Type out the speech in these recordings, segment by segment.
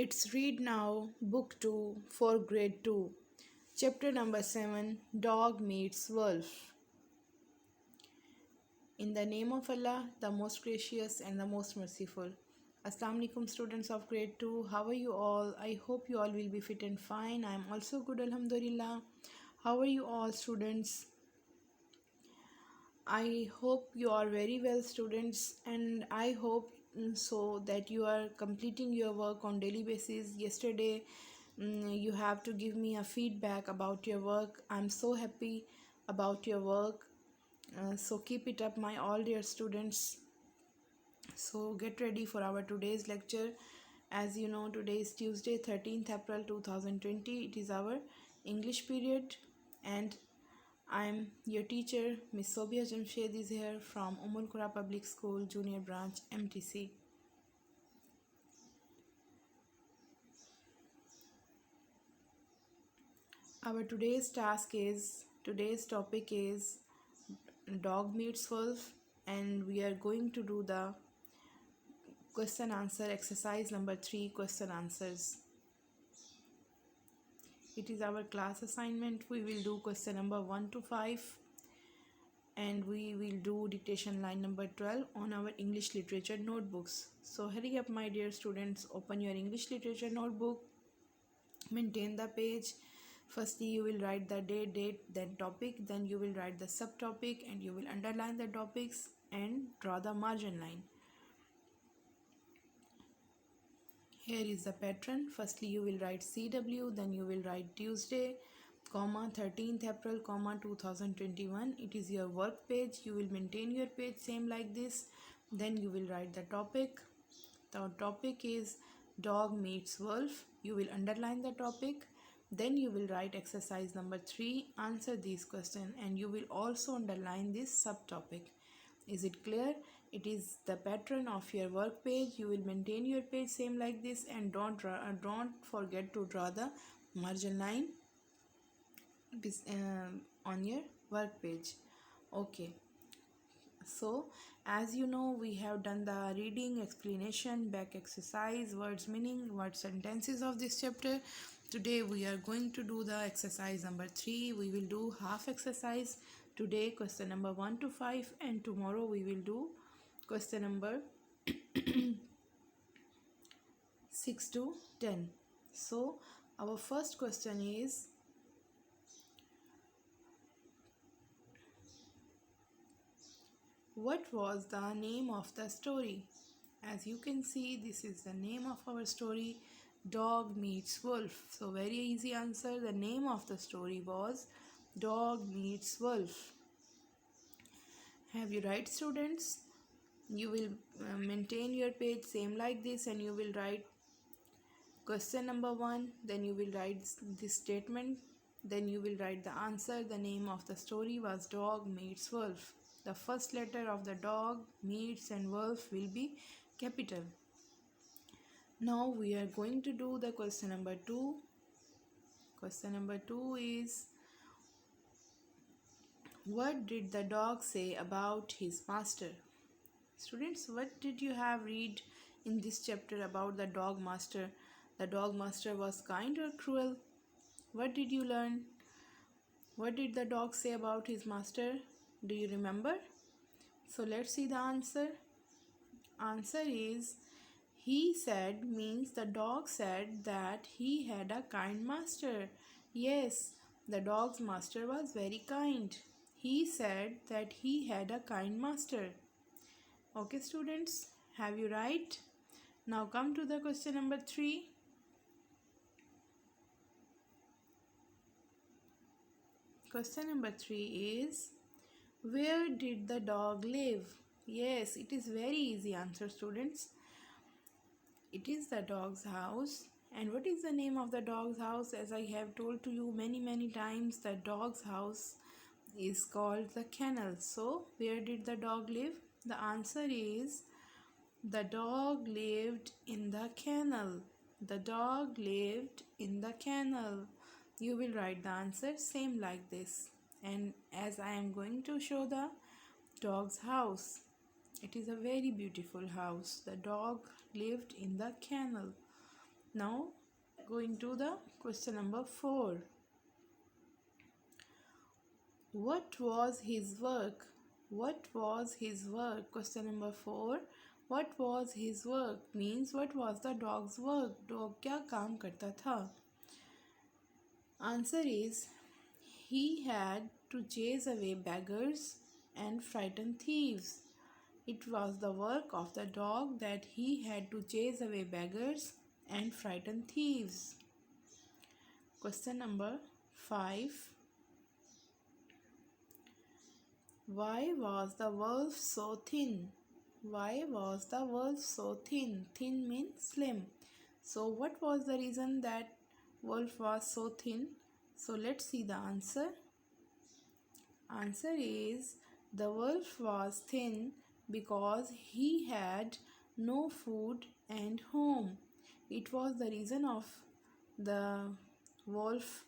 It's Read Now, Book 2 for Grade 2, Chapter number 7 Dog Meets Wolf. In the name of Allah, the most gracious and the most merciful. Assalamu alaikum, students of Grade 2. How are you all? I hope you all will be fit and fine. I am also good, Alhamdulillah. How are you all, students? I hope you are very well, students, and I hope so that you are completing your work on daily basis. Yesterday you have to give me a feedback about your work. I'm so happy about your work, so keep it up, my all dear students. So get ready for our today's lecture. As you know, today is Tuesday, 13th April 2020. It is our English period, and I'm your teacher, Miss Sobia Jamshed is here from Qura Public School, Junior Branch, MTC. Our today's topic is Dog Meets Wolf, and we are going to do the question answer exercise number 3, question answers. It is our class assignment. We will do question number 1 to 5, and we will do dictation line number 12 on our English literature notebooks. So hurry up, my dear students, open your English literature notebook, maintain the page. Firstly, you will write the date, then topic, then you will write the subtopic, and you will underline the topics and draw the margin line. Here is the pattern. Firstly, you will write CW, then you will write Tuesday, 13th April, 2021. It is your work page. You will maintain your page same like this. Then you will write the topic. The topic is Dog Meets Wolf. You will underline the topic. Then you will write exercise number 3. Answer these questions, and you will also underline this subtopic. Is it clear? It is the pattern of your work page. You will maintain your page same like this, and don't forget to draw the margin line on your work page. Okay, so as you know, we have done the reading, explanation, back exercise, words meaning, word sentences of this chapter. Today we are going to do the exercise number 3. We will do half exercise today, question number 1 to 5, and tomorrow we will do question number 6 to 10. So our first question is, what was the name of the story? As you can see, this is the name of our story, Dog Meets Wolf. So very easy answer. The name of the story was Dog Meets Wolf. Have you right, students? You will maintain your page same like this, and you will write question number 1, then you will write this statement, then you will write the answer. The name of the story was Dog Meets Wolf. The first letter of the dog, meets, and wolf will be capital. Now we are going to do the question number 2. Question number 2 is, what did the dog say about his master? Students, what did you have read in this chapter about the dog master? The dog master was kind or cruel? What did you learn? What did the dog say about his master? Do you remember? So let's see the answer. Answer is, he said means the dog said that he had a kind master. Yes, the dog's master was very kind. He said that he had a kind master. Okay, students, have you right? Now come to the question number 3. Question number 3 is, where did the dog live? Yes, it is very easy answer, students. It is the dog's house. And what is the name of the dog's house? As I have told to you many times, the dog's house is called the kennel. So where did the dog live? The answer is, the dog lived in the kennel. The dog lived in the kennel. You will write the answer same like this. And as I am going to show the dog's house, it is a very beautiful house. The dog lived in the kennel. Now going to the question number 4. What was his work? What was his work? Question number 4. What was his work means what was the dog's work? Dog क्या काम करता था? Answer is he had to chase away beggars and frighten thieves. It was the work of the dog that he had to chase away beggars and frighten thieves. Question number 5. Why was the wolf so thin? Why was the wolf so thin? Thin means slim. So what was the reason that wolf was so thin? So let's see the answer. Answer is the wolf was thin because he had no food and home. It was the reason of the wolf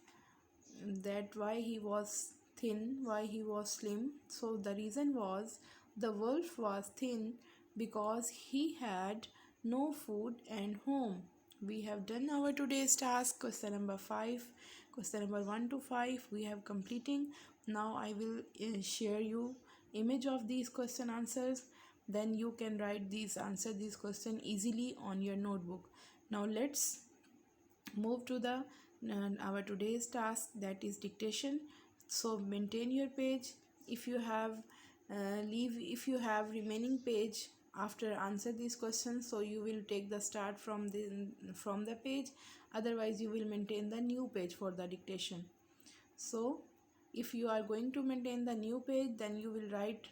that why he was thin, why he was slim. So the reason was the wolf was thin because he had no food and home. We have done our today's task, question number 5. Question number 1 to 5 we have completing. Now I will share you image of these question answers. Then you can write these answer this question easily on your notebook. Now let's move to the our today's task, that is dictation. So maintain your page. If you have remaining page after answer these questions, so you will take the start from the page. Otherwise you will maintain the new page for the dictation. So if you are going to maintain the new page, then you will write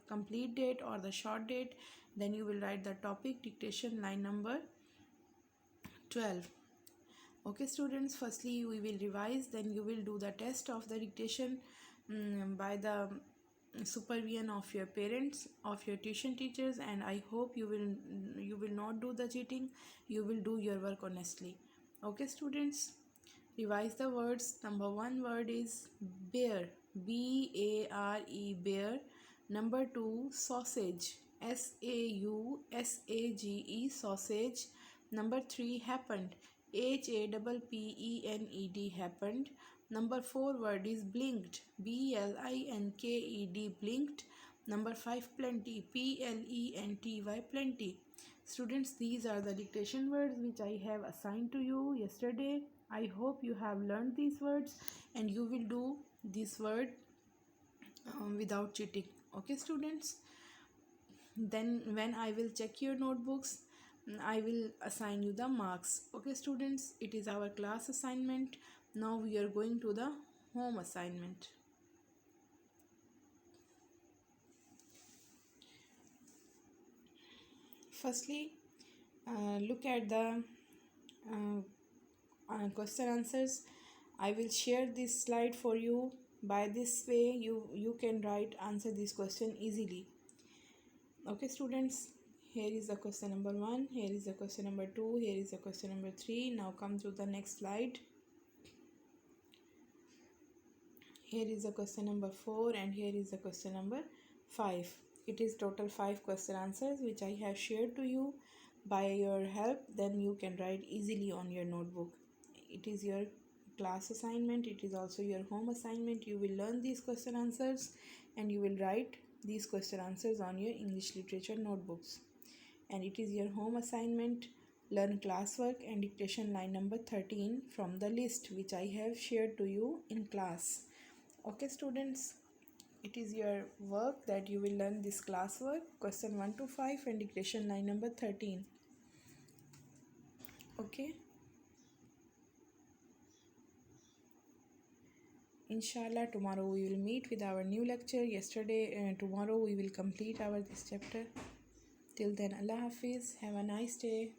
complete date or the short date. Then you will write the topic dictation line number 12. Okay students, firstly we will revise, then you will do the test of the dictation by the supervision of your parents, of your tuition teachers, and I hope you will not do the cheating. You will do your work honestly. Okay students, revise the words. Number 1 word is bear, B-A-R-E, bear. Number 2 sausage, S-A-U-S-A-G-E, sausage. Number 3 happened, H-A-P-P-E-N-E-D, happened. Number 4 word is blinked, B-L-I-N-K-E-D, blinked. Number 5 plenty, P-L-E-N-T-Y, plenty. Students, these are the dictation words which I have assigned to you yesterday. I hope you have learned these words and you will do this word without cheating. Okay students, then when I will check your notebooks, I will assign you the marks. Okay students, it is our class assignment. Now we are going to the home assignment. Firstly, look at the question answers. I will share this slide for you. By this way you can answer this question easily. Okay students, here is the question number 1, here is the question number 2, here is the question number 3. Now come to the next slide. Here is the question number 4 and here is the question number 5. It is total 5 question answers which I have shared to you. By your help, then you can write easily on your notebook. It is your class assignment, it is also your home assignment. You will learn these question answers and you will write these question answers on your English literature notebooks. And it is your home assignment, learn classwork and dictation line number 13 from the list which I have shared to you in class. Okay students, it is your work that you will learn this classwork, question 1 to 5 and dictation line number 13. Okay, inshallah tomorrow we will meet with our new lecture. Tomorrow we will complete our this chapter. Till then, Allah Hafiz, have a nice day.